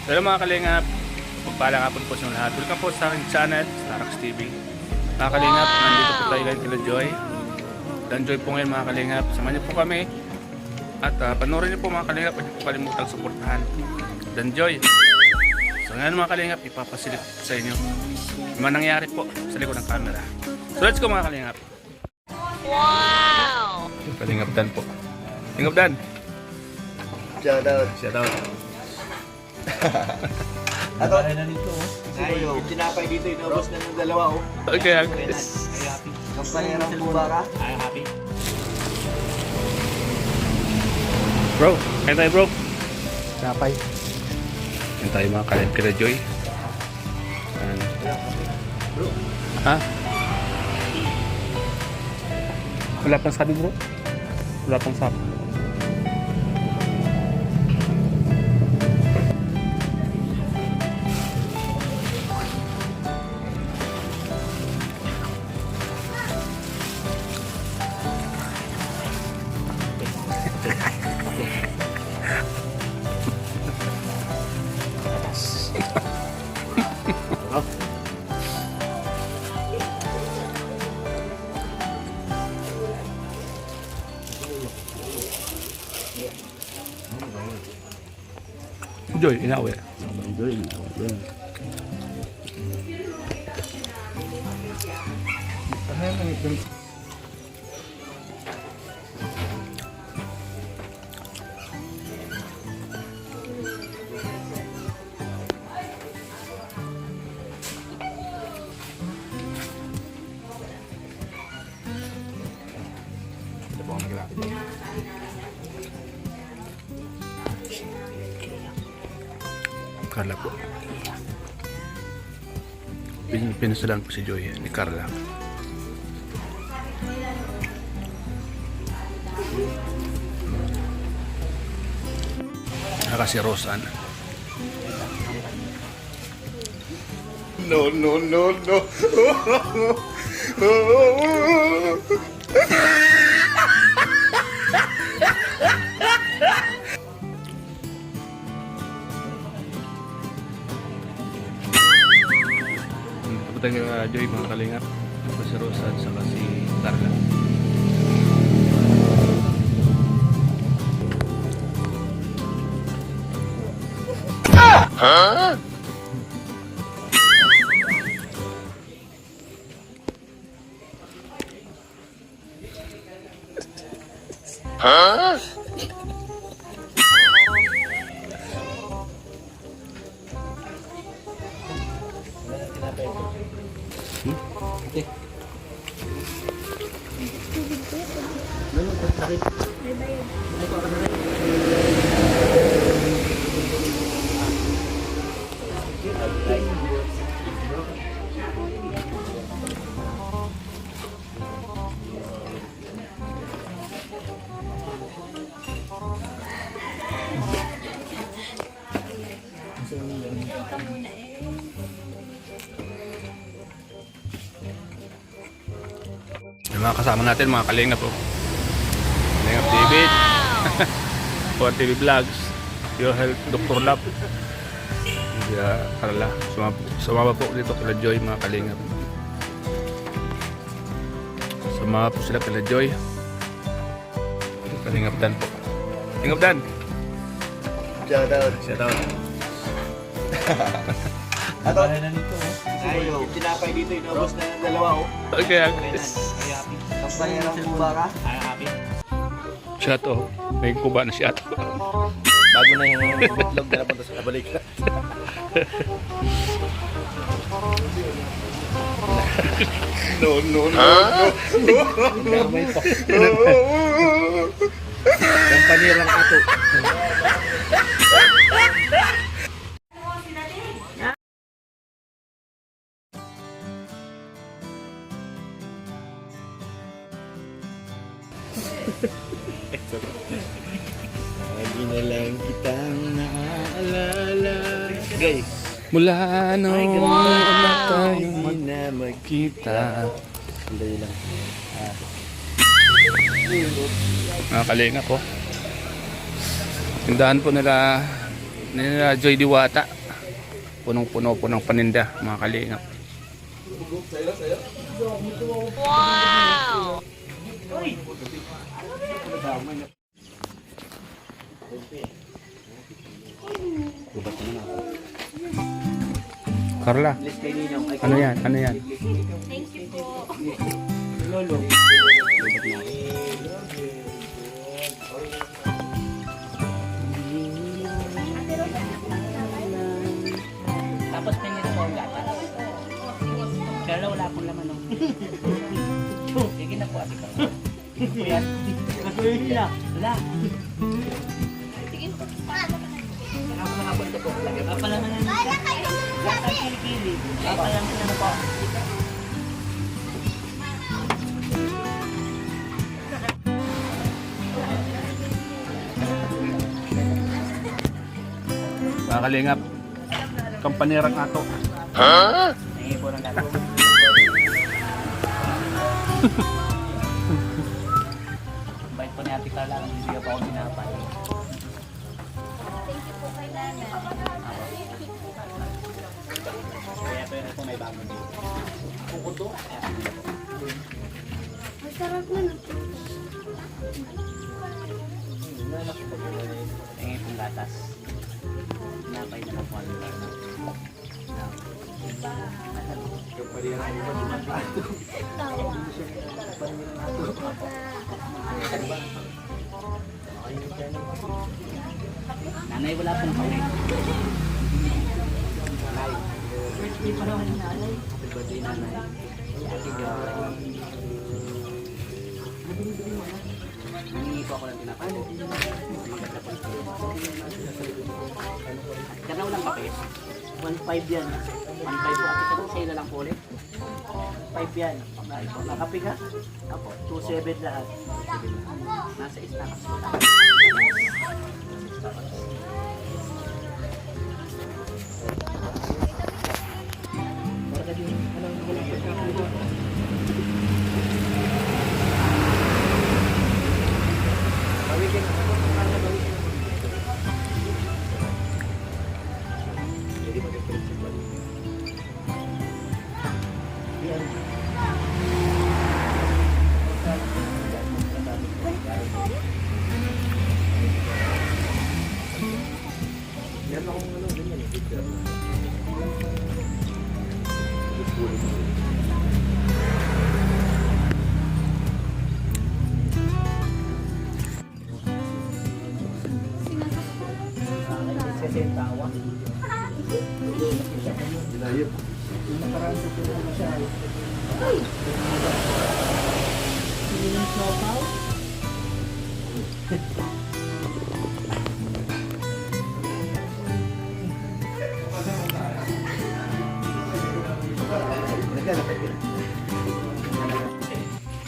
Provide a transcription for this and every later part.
Hello mga kalingap, magpalang hapon po sa inyo lahat. Welcome po sa aking channel, Starax TV. Mga kalingap, nandito po tayo ngayon kila Joy. Dan Joy po ngayon mga kalingap, samahan niyo po kami. At panoorin niyo po mga kalingap, huwag niyo po kalimutang suportahan Dan Joy. So ngayon mga kalingap, ipapasilip sa inyo yung mga nangyari po sa likod ng camera. So let's go mga kalingap. Wow! Kalingap Dan po. Kalingap Dan. Shout out. Shout out. Ato, ayaw, tinapay dito, inubos na ng dalawa, oh. Okay, Kampanirang buba ka? bro, kain tayo bro. Tinapay. Kain tayo mga kalingap kila Joy. Ha? Wala pang sabi bro? Wala pang sabi. Joy, inawi. Carla po. Pinasalan po si Joy ni Carla. Saka si Rosan. No, no, no, no. Tapos tayo Joy mga kalingap. Tapos si Rosan saka si Carla. Huh? Huh? Yung mga kasama natin, mga kalingap po. Kalingap David. Puan TV Vlogs. Your Health Dr. Lab. Carla. Sumama po dito kila Joy, mga kalingap. Sumama po sila kila Joy. Kalingap Dan po. Kalingap Dan. Shout out. Shout out. Ato, ayaw, tinapay dito, inubos na ng dalawa, oh. Okay. Kampanirang buba ka? Shot oh. May kuba na shot. Bago na yung bitlog na napunta sa kabalikat. No, no, no, no. Kampanirang ato. Lagi na lang kitang naaalala. Guys, Mula noong una tayo hindi na magkita. Sandali lang. Mga kalingap po. Tindahan po nila nila Joy Diwata. Punong-puno po ng paninda, mga kalingap. Wow! Carla, Let's kay Ninong. Ay, ano yan? Ano yan? Thank you po. Lolo. Tapos tingin ako ang gatas. Pero wala akong laman nung. Sige na po, ate ko. Yan. Nasuyin niya. Wala. Sige po. Ako nakapunta po. Papalaman na. Gatas kilikili. Papalaman na po. Mga kalingap, kampanirang ato. Tingin po ng gatas. Bait po ni ate Carla. Bibigyan po ako sinapay. Thank you po kay Nana. Kaya po yun po may bago dito. Bukod doon. Masarap na. Tingin po gatas. Sinapay na lang po ang Nanay, wala pong kami. Nanay. Birthday pa naman ni nanay. Happy birthday, nanay. Happy birthday. Nangingi po ako ng tinapay. Maganda po. Kanaw lang kape. 1.5 yan. 1.5 po. Ate ko, sa'yo na lang po ulit. 5 yan. Nakape ka? Apo. 2.7 lahat. Nasa Starbucks po lahat. Marga din. Anong walang pagkakalit? Bawikin. Sentawa.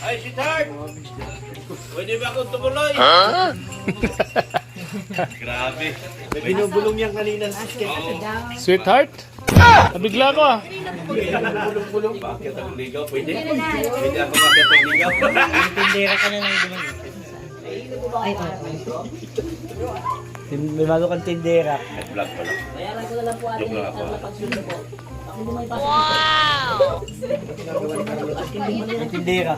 Ay, si Tart! Pwede ba akong tumuloy? Grabe. May binubulong yan kanina sa skate. Sweetheart? Nabigla ko ah. Bulong-bulong. Bakit ang ligaw? Pwede? Pwede ako bakit ang ligaw? Tindera ka na lang duman. Ay, May bago kang tindera. Vlog pala. bayaran ko na lang po ate Joke lang ako. ang pagsundo po. Ako hindi may pasok. Wow! Tindera.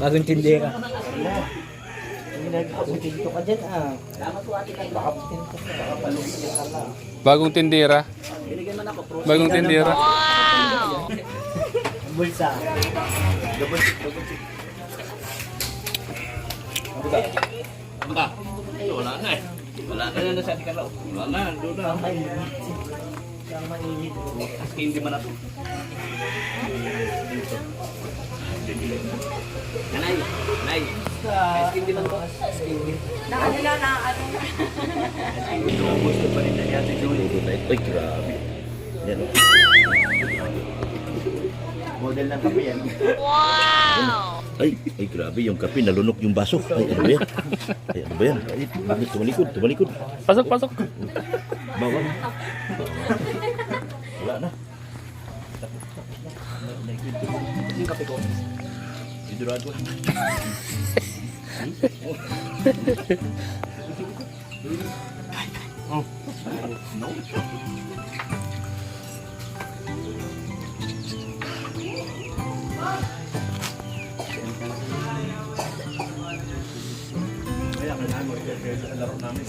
Bagong tindera. Nagpapuntinto ka dyan ah. Salamat po ate Carla. Bagong tindera. Binigyan man ako. Pro. Bagong tindera. Wow! Bulsa. Baka? Wala na eh. Wala na. Ano na sa ate Carla? Wala na. Doon na. Siyang mainit. Kasi hindi man ako. Nanay, nanay. Hindi man po. Gusto pa rin na yata Julie. Ay, grabe. Yan o. Model ng kape yan. Wow! Ay, grabe. Yung kape, nalunok yung baso. Ay, ano ba yan? Ay, ano ba yan? Ay, tumalikod, tumalikod. Pasok, pasok. Bawal. Wala na. Yung kape ko. Sigurado. Kaya kailangan mo i-prepare sa laro namin.